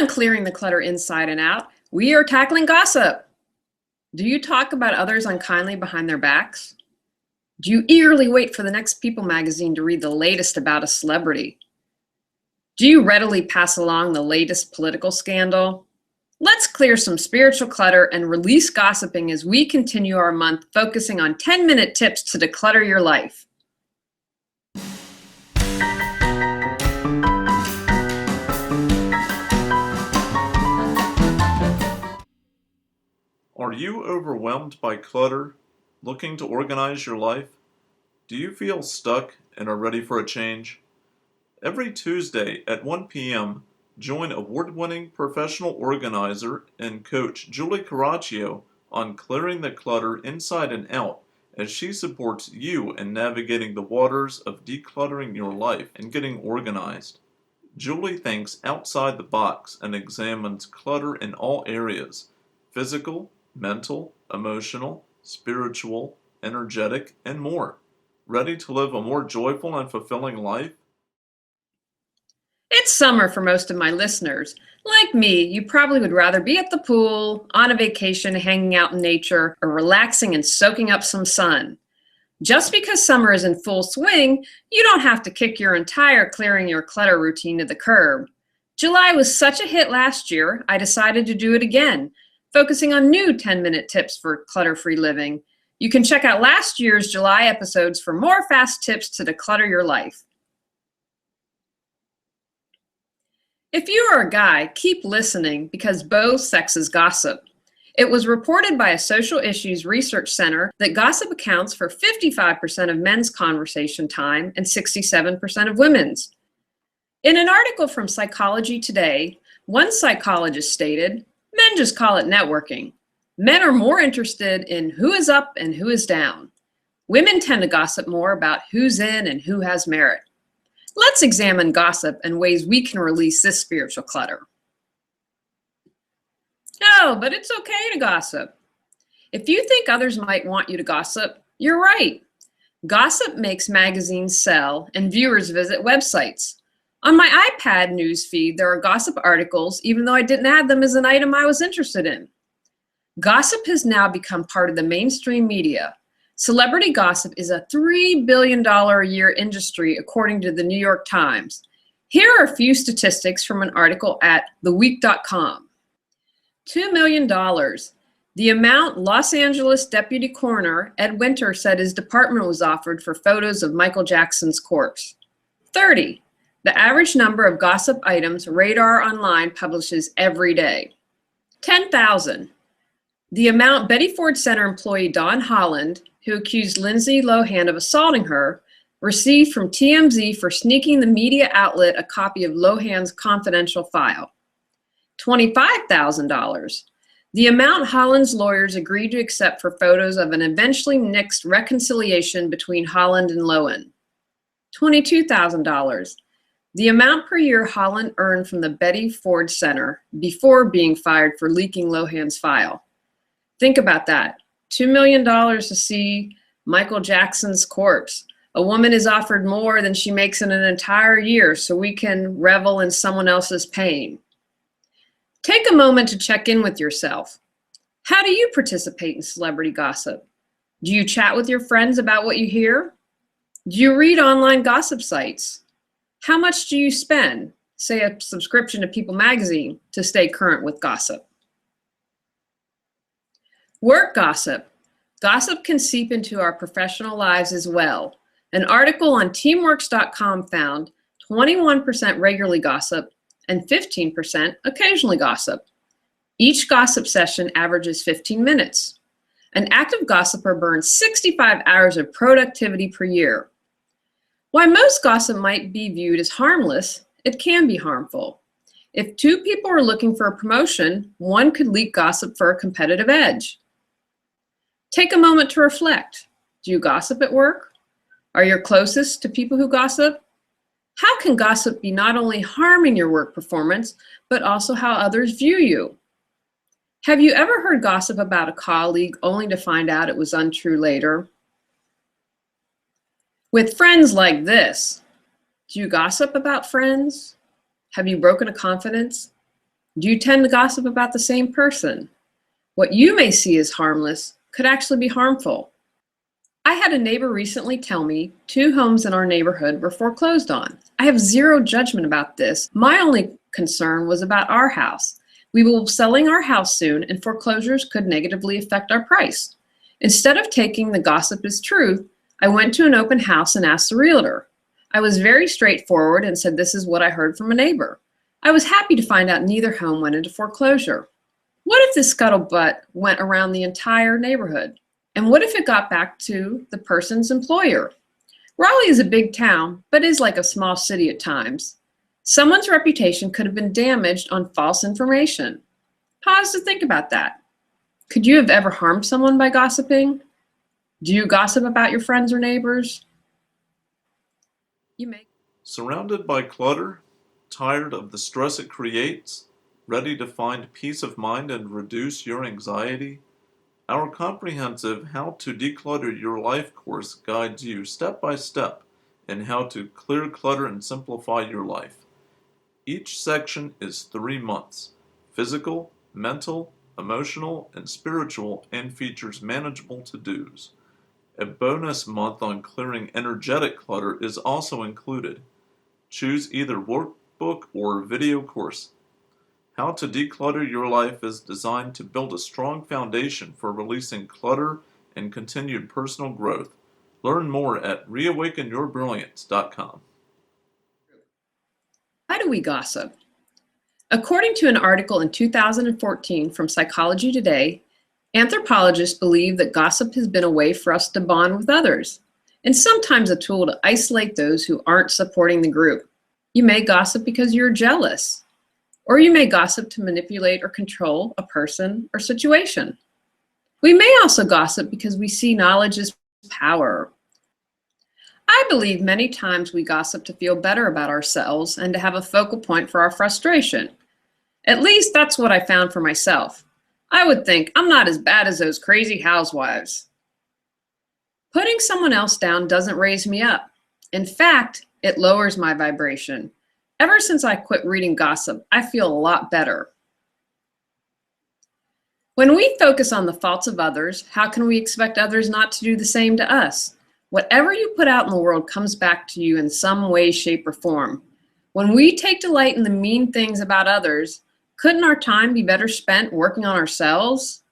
On Clearing the Clutter Inside and Out, we are tackling gossip. Do you talk about others unkindly behind their backs? Do you eagerly wait for the next People magazine to read the latest about a celebrity? Do you readily pass along the latest political scandal? Let's clear some spiritual clutter and release gossiping as we continue our month focusing on 10-minute tips to declutter your life. Are you overwhelmed by clutter, looking to organize your life? Do you feel stuck and are ready for a change? Every Tuesday at 1 p.m., join award-winning professional organizer and coach Julie Coraccio on Clearing the Clutter Inside and Out as she supports you in navigating the waters of decluttering your life and getting organized. Julie thinks outside the box and examines clutter in all areas: physical, mental, emotional, spiritual, energetic, and more. Ready to live a more joyful and fulfilling life? It's summer for most of my listeners. Like me, you probably would rather be at the pool, on a vacation, hanging out in nature, or relaxing and soaking up some sun. Just because summer is in full swing, you don't have to kick your entire clearing your clutter routine to the curb. July was such a hit last year, I decided to do it again, focusing on new 10-minute tips for clutter-free living. You can check out last year's July episodes for more fast tips to declutter your life. If you are a guy, keep listening because both sexes gossip. It was reported by a social issues research center that gossip accounts for 55% of men's conversation time and 67% of women's. In an article from Psychology Today, one psychologist stated, "Men just call it networking. Men are more interested in who is up and who is down. Women tend to gossip more about who's in and who has merit." Let's examine gossip and ways we can release this spiritual clutter. Oh, but it's okay to gossip. If you think others might want you to gossip, you're right. Gossip makes magazines sell and viewers visit websites. On my iPad news feed, there are gossip articles, even though I didn't add them as an item I was interested in. Gossip has now become part of the mainstream media. Celebrity gossip is a $3 billion a year industry, according to the New York Times. Here are a few statistics from an article at theweek.com. $2 million. The amount Los Angeles Deputy Coroner Ed Winter said his department was offered for photos of Michael Jackson's corpse. 30. The average number of gossip items Radar Online publishes every day. 10,000. The amount Betty Ford Center employee Dawn Holland, who accused Lindsay Lohan of assaulting her, received from TMZ for sneaking the media outlet a copy of Lohan's confidential file. $25,000. The amount Holland's lawyers agreed to accept for photos of an eventually nixed reconciliation between Holland and Lohan. $22,000. The amount per year Holland earned from the Betty Ford Center before being fired for leaking Lohan's file. Think about that. $2 million to see Michael Jackson's corpse. A woman is offered more than she makes in an entire year so we can revel in someone else's pain. Take a moment to check in with yourself. How do you participate in celebrity gossip? Do you chat with your friends about what you hear? Do you read online gossip sites? How much do you spend, say a subscription to People magazine, to stay current with gossip? Work gossip. Gossip can seep into our professional lives as well. An article on teamworks.com found 21% regularly gossip and 15% occasionally gossip. Each gossip session averages 15 minutes. An active gossiper burns 65 hours of productivity per year. While most gossip might be viewed as harmless, it can be harmful. If two people are looking for a promotion, one could leak gossip for a competitive edge. Take a moment to reflect. Do you gossip at work? Are you closest to people who gossip? How can gossip be not only harming your work performance, but also how others view you? Have you ever heard gossip about a colleague only to find out it was untrue later? With friends like this, do you gossip about friends? Have you broken a confidence? Do you tend to gossip about the same person? What you may see as harmless could actually be harmful. I had a neighbor recently tell me 2 homes in our neighborhood were foreclosed on. I have zero judgment about this. My only concern was about our house. We will be selling our house soon, and foreclosures could negatively affect our price. Instead of taking the gossip as truth, I went to an open house and asked the realtor. I was very straightforward and said this is what I heard from a neighbor. I was happy to find out neither home went into foreclosure. What if this scuttlebutt went around the entire neighborhood? And what if it got back to the person's employer? Raleigh is a big town, but is like a small city at times. Someone's reputation could have been damaged on false information. Pause to think about that. Could you have ever harmed someone by gossiping? Do you gossip about your friends or neighbors? You may. Surrounded by clutter, tired of the stress it creates, ready to find peace of mind and reduce your anxiety? Our comprehensive How to Declutter Your Life course guides you step by step in how to clear clutter and simplify your life. Each section is 3 months: physical, mental, emotional, and spiritual, and features manageable to-dos. A bonus month on clearing energetic clutter is also included. Choose either workbook or video course. How to Declutter Your Life is designed to build a strong foundation for releasing clutter and continued personal growth. Learn more at reawakenyourbrilliance.com. Why do we gossip? According to an article in 2014 from Psychology Today, anthropologists believe that gossip has been a way for us to bond with others, and sometimes a tool to isolate those who aren't supporting the group. You may gossip because you're jealous, or you may gossip to manipulate or control a person or situation. We may also gossip because we see knowledge as power. I believe many times we gossip to feel better about ourselves and to have a focal point for our frustration. At least that's what I found for myself. I would think I'm not as bad as those crazy housewives. Putting someone else down doesn't raise me up. In fact, it lowers my vibration. Ever since I quit reading gossip, I feel a lot better. When we focus on the faults of others, how can we expect others not to do the same to us? Whatever you put out in the world comes back to you in some way, shape, or form. When we take delight in the mean things about others, couldn't our time be better spent working on ourselves,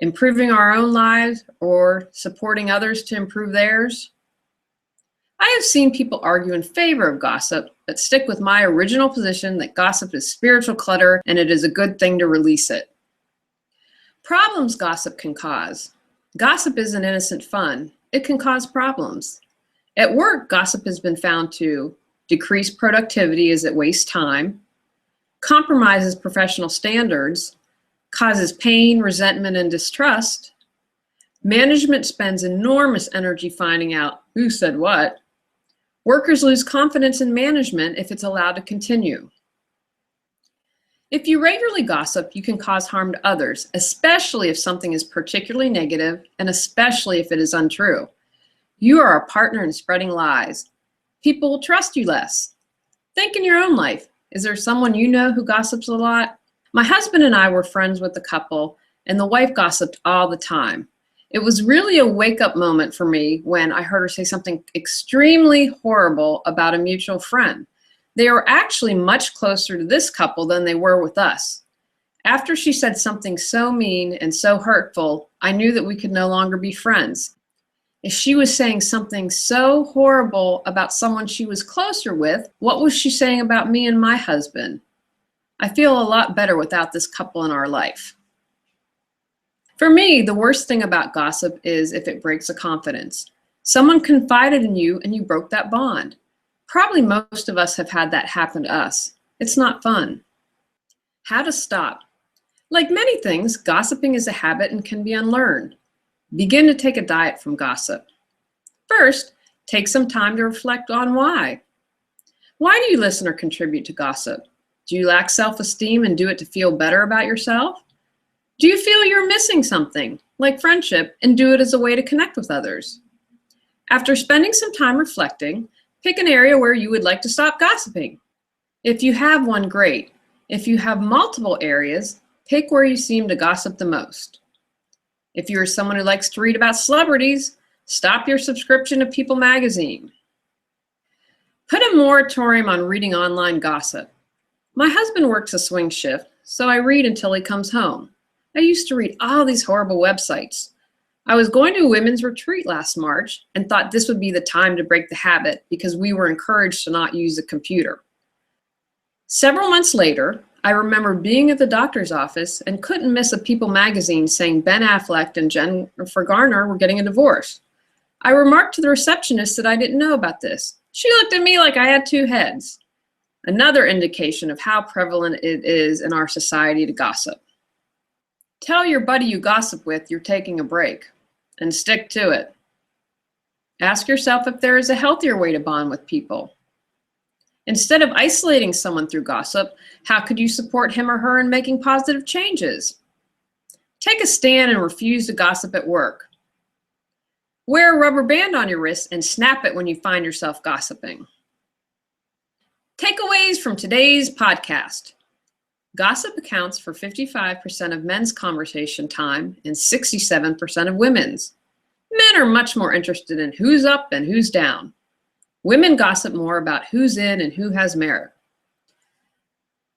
improving our own lives, or supporting others to improve theirs? I have seen people argue in favor of gossip, but stick with my original position that gossip is spiritual clutter and it is a good thing to release it. Problems gossip can cause. Gossip isn't innocent fun. It can cause problems. At work, gossip has been found to decrease productivity as it wastes time, compromises professional standards, causes pain, resentment, and distrust. Management spends enormous energy finding out who said what. Workers lose confidence in management if it's allowed to continue. If you regularly gossip, you can cause harm to others, especially if something is particularly negative and especially if it is untrue. You are a partner in spreading lies. People will trust you less. Think in your own life. Is there someone you know who gossips a lot? My husband and I were friends with a couple, and the wife gossiped all the time. It was really a wake-up moment for me when I heard her say something extremely horrible about a mutual friend. They were actually much closer to this couple than they were with us. After she said something so mean and so hurtful, I knew that we could no longer be friends. If she was saying something so horrible about someone she was closer with, what was she saying about me and my husband? I feel a lot better without this couple in our life. For me, the worst thing about gossip is if it breaks a confidence. Someone confided in you and you broke that bond. Probably most of us have had that happen to us. It's not fun. How to stop. Like many things, gossiping is a habit and can be unlearned. Begin to take a diet from gossip. First, take some time to reflect on why. Why do you listen or contribute to gossip? Do you lack self-esteem and do it to feel better about yourself? Do you feel you're missing something, like friendship, and do it as a way to connect with others? After spending some time reflecting, pick an area where you would like to stop gossiping. If you have one, great. If you have multiple areas, pick where you seem to gossip the most. If you are someone who likes to read about celebrities, stop your subscription to People magazine. Put a moratorium on reading online gossip. My husband works a swing shift, so I read until he comes home. I used to read all these horrible websites. I was going to a women's retreat last March and thought this would be the time to break the habit because we were encouraged to not use a computer. Several months later, I remember being at the doctor's office and couldn't miss a People magazine saying Ben Affleck and Jennifer Garner were getting a divorce. I remarked to the receptionist that I didn't know about this. She looked at me like I had two heads. Another indication of how prevalent it is in our society to gossip. Tell your buddy you gossip with you're taking a break, and stick to it. Ask yourself if there is a healthier way to bond with people. Instead of isolating someone through gossip, how could you support him or her in making positive changes? Take a stand and refuse to gossip at work. Wear a rubber band on your wrist and snap it when you find yourself gossiping. Takeaways from today's podcast. Gossip accounts for 55% of men's conversation time and 67% of women's. Men are much more interested in who's up and who's down. Women gossip more about who's in and who has merit.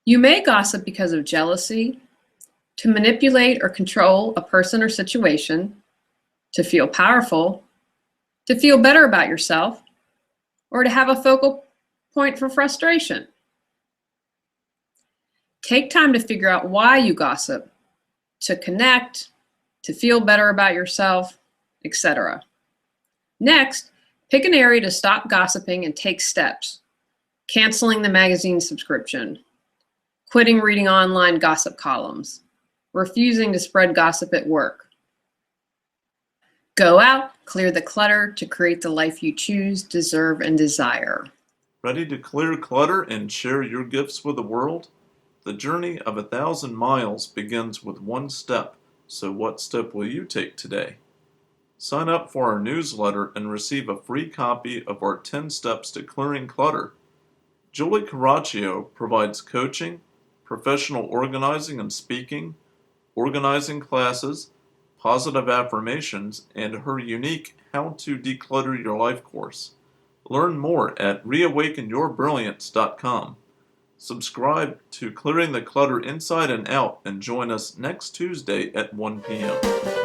You may gossip because of jealousy, to manipulate or control a person or situation, to feel powerful, to feel better about yourself, or to have a focal point for frustration. Take time to figure out why you gossip, to connect, to feel better about yourself, etc. Next, pick an area to stop gossiping and take steps. Canceling the magazine subscription, quitting reading online gossip columns, refusing to spread gossip at work. Go out, clear the clutter to create the life you choose, deserve, and desire. Ready to clear clutter and share your gifts with the world? The journey of 1,000 miles begins with one step, so what step will you take today? Sign up for our newsletter and receive a free copy of our 10 Steps to Clearing Clutter. Julie Coraccio provides coaching, professional organizing and speaking, organizing classes, positive affirmations, and her unique How to Declutter Your Life course. Learn more at reawakenyourbrilliance.com. Subscribe to Clearing the Clutter Inside and Out and join us next Tuesday at 1 p.m.